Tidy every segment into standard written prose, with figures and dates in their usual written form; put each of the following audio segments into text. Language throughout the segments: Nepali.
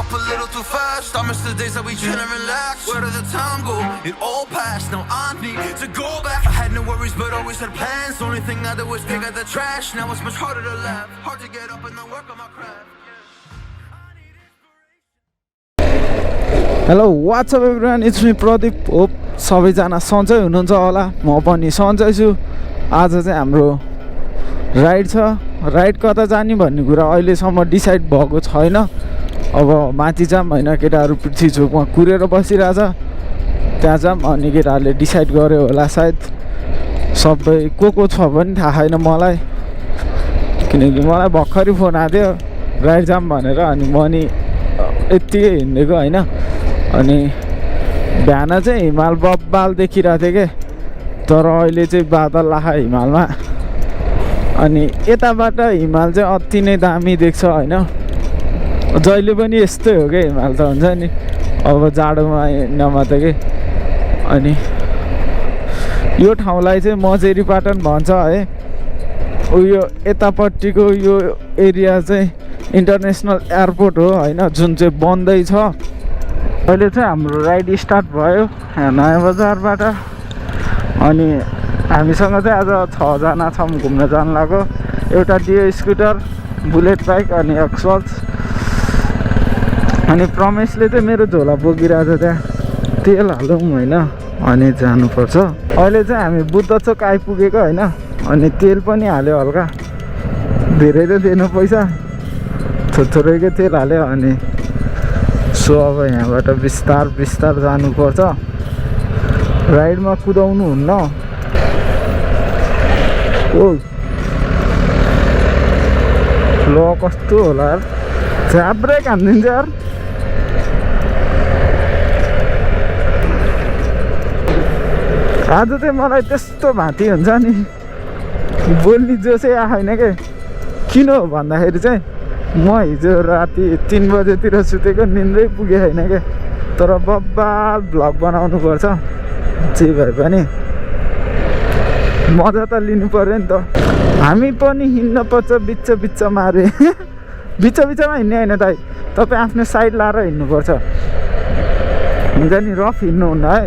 up a little too fast. I miss the days that we chill and relax. Where did the time go? It all passed. Now I need to go back. I had no worries but always had plans. Only thing I did was pick up the trash. Now it's much harder to laugh. Hard to get up and then work on my craft. Hello, what's up everyone? It's me Pradeep. Hope सबैजना सन्चै हुनुहुन्छ होला. म पनि सन्चै छु. आज चाहिँ हाम्रो राइड छ. राइड कता जाने भन्ने कुरा अहिलेसम्म डिसाइड भएको छैन. अब माथि जाम हैन, केटाहरु पृथ्वी चोकमा कुरेर बसिरहेछ. त्यहाँ जाम अनि केटाहरुले डिसाइड गर्यो होला सायद. सबै को छ पनि थाहा छैन मलाई, किनकि मलाई भर्खरै फोन आयो राइड जाम भनेर. अनि म नि यतिकै हिँडेको हैन. अनि बिहान चाहिँ हिमाल बब्बाल देखिरहेको थियो के, तर अहिले चाहिँ बादल आएको हिमालमा. अनि यताबाट हिमाल चाहिँ अति नै दामी देख्छ हैन. जहिले पनि यस्तै हो के, हिमाल त हुन्छ नि अब जाडोमा हिँड्नमा त के. अनि यो ठाउँलाई चाहिँ मजेरी पाटन भन्छ है. उयो यतापट्टिको यो एरिया चाहिँ इन्टरनेसनल एयरपोर्ट हो हैन, जुन चाहिँ बन्दै छ. अहिले चाहिँ हाम्रो राइड स्टार्ट भयो नयाँ बजारबाट. अनि हामीसँग चाहिँ आज 6 जना छौँ घुम्न जान लाग्यो. एउटा डियो स्कुटर, बुलेट बाइक अनि एक्सपल्स. अनि प्रमेशले चाहिँ मेरो झोला बोकिरहेको छ. त्यहाँ तेल हालौँ होइन अनि जानुपर्छ. अहिले चाहिँ हामी बुद्ध चोक आइपुगेको होइन. अनि तेल पनि हाल्यो हल्का, धेरै त दिएन पैसा, थोरैकै तेल हाल्यो. अनि सो अब यहाँबाट बिस्तार बिस्तार जानुपर्छ. राइडमा कुदाउनु हुन्न. ओ ल कस्तो होला यार, झ्याब्रै हानिदिन्छ यार. आज चाहिँ मलाई त्यस्तो भाँती हुन्छ नि, बोल्ने जोसै आएन के. किन हो भन्दाखेरि चाहिँ म हिजो राति 3 बजेतिर सुतेको, निन्द्रै पुगे होइन क्या. तर बब्बाल भ्लग बनाउनु पर्छ जे भए पनि. मजा त लिनु पर्यो नि त. हामी पनि हिँड्न पर्छ बिच बिचमा अरे. बिच बिचमा हिँड्ने होइन दाइ, तपाईँ आफ्नो साइड लाएर हिँड्नुपर्छ. हुन्छ नि, रफ हिँड्नुहुन्न है,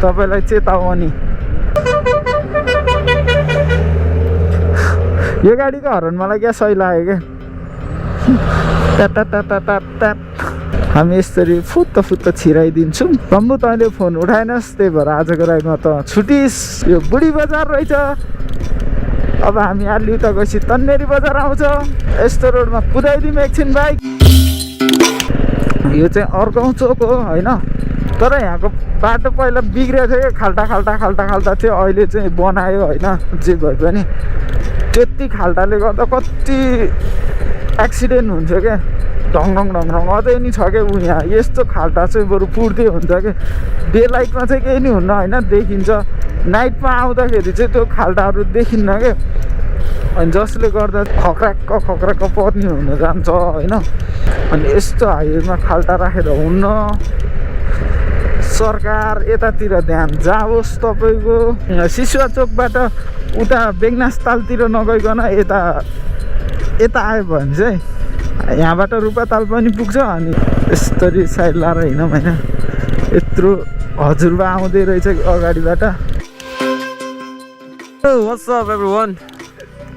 तपाईँलाई चेतावनी. यो गाडीको हर्न मलाई क्या सही लाग्यो क्या. हामी यसरी फुत्त छिराइदिन्छौँ. बम्बु तैँले फोन उठाएनस्, त्यही भएर आजको राइडमा त छुटिस्. यो बुढी बजार रहेछ. अब हामी अलि उता गएपछि तन्नेरी बजार आउँछ. यस्तो रोडमा कुदाइदिउँ एकछिन बाइक. यो चाहिँ अर्को चोक हो होइन. तर यहाँको बाटो पहिला बिग्रेको थियो क्या, खाल्टा थियो. अहिले चाहिँ बनायो होइन. जे भए पनि त्यति खाल्टाले गर्दा कति एक्सिडेन्ट हुन्छ क्या. ढङ अझै नि छ क्या ऊ यहाँ. यस्तो खाल्टा चाहिँ बरु पुर्दै हुन्छ क्या. डे लाइटमा चाहिँ केही नि हुन्न होइन, देखिन्छ. नाइटमा आउँदाखेरि चाहिँ त्यो खाल्टाहरू देखिन्न क्या. अनि जसले गर्दा खक्राक्क पर्ने हुन जान्छ होइन. अनि यस्तो हाइवेमा खाल्टा राखेर हुन्न. सरकार यतातिर ध्यान जाओस्. तपाईँको सिसुवा चोकबाट उता बेगनास तालतिर नगइकन यता आयो भने चाहिँ यहाँबाट रूपाताल पनि पुग्छ. अनि यस्तरी साइड लाएर हिँडौँ होइन. यत्रो हजुरबा आउँदै रहेछ अगाडिबाट. What's up everyone?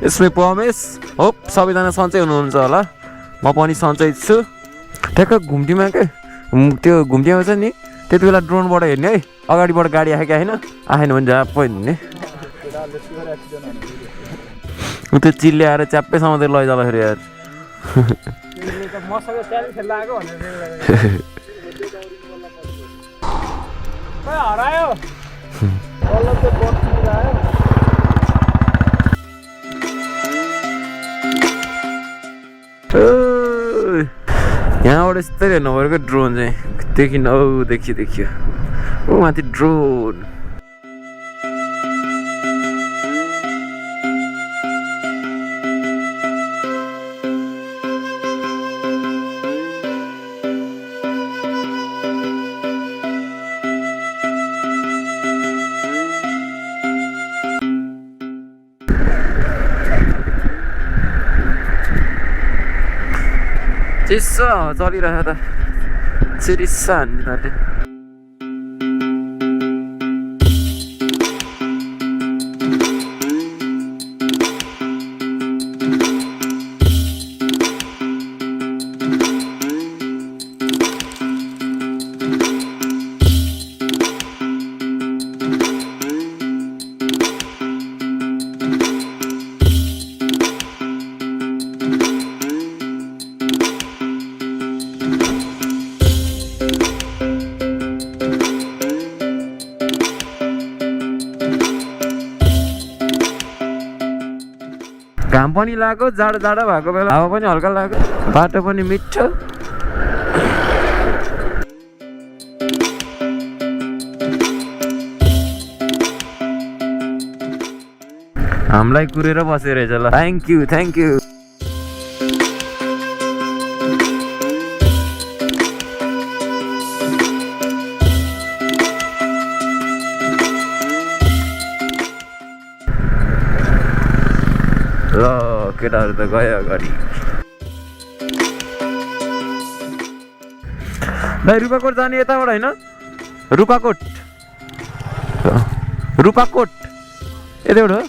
It's me Promise. Hope सबैजना सन्चै हुनुहुन्छ होला. म पनि सन्चै छु. ठ्याक्क घुम्टीमा के त्यो घुम्टीमा छ नि, त्यति बेला ड्रोनबाट हेर्ने है. अगाडिबाट गाडी आयो क्या होइन, आएन भने जहाँ हिँड्ने. त्यो चिल्ले आएर च्याप्पै समातेर लैजाँदाखेरि यार. यहाँबाट यस्तै हेर्नु पऱ्यो ड्रोन चाहिँ. देखियो ओ माथि ड्रोन. चिसो हावा चलिरहेको त चिरिस्सा हान्ने थाल्यो घाम पनि लाग्यो जाडो जाडो भएको बेला हावा पनि हल्का लाग्यो बाटो पनि मिठो हामीलाई कुरेर बसेर रहेछ ल थ्याङ्क यू ल केटाहरू त गयो अगाडि भाइ रूपाकोट जाने यताबाट होइन रूपाकोट यतैबाट हो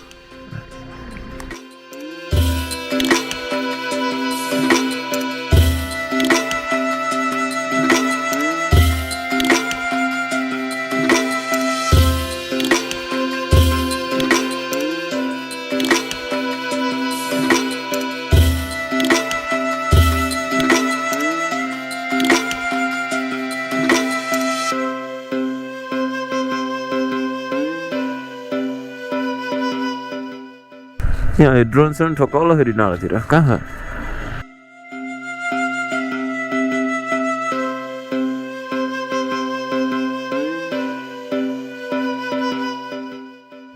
यहाँ ड्रोन ठोक्कौलाखेरि नालातिर कहाँ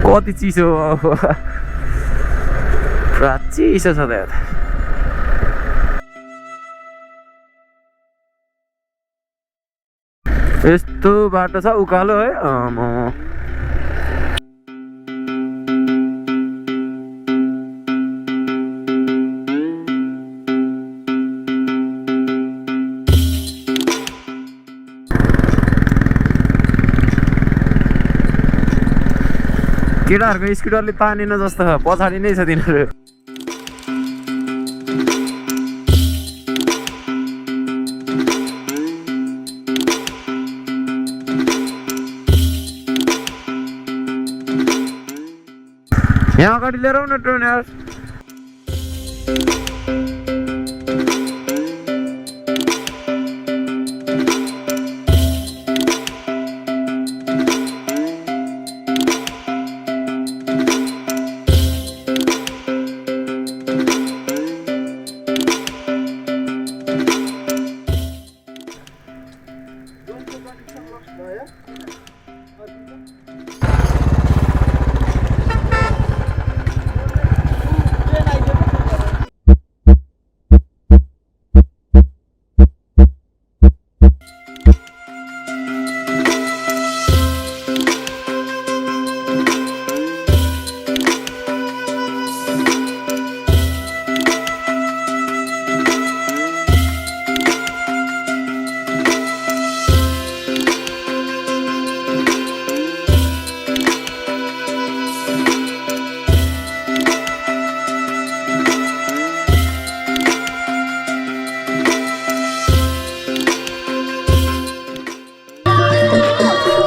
कति चिसो पुरा चिसो छ त यता यस्तो बाटो छ उकालो है केटाहरूको स्कुटरले तानेन जस्तो पछाडि नै छ तिनीहरू यहाँ अगाडि लिएर आउन ट्रेन यार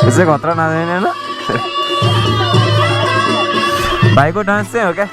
त्यसै खतरा नाच्दैन होइन भाइको डान्स चाहिँ हो क्या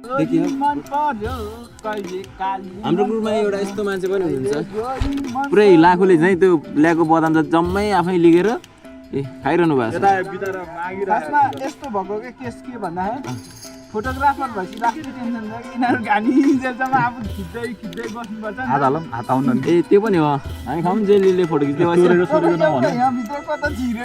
देखियो मन पर्यो कहिले काली हाम्रो ग्रुपमा एउटा यस्तो मान्छे पनि हुनुहुन्छ पुरै लाखोले चाहिँ त्यो ल्याएको बदाम त जम्मै आफै लिगेर खाइरहनु भएको छ खासमा यस्तो भएको के केस के भन्दाखेरि फोटोग्राफर भएपछि लास्टै टेन्सन छ कि यिनीहरू घानी जेलसम्म आफू खिच्दै बस्नुपर्छ ए त्यो पनि हो हामी खाउँ जेलीले फोटो खिच्दै बस्यो यहाँ भित्र कता छिर्यो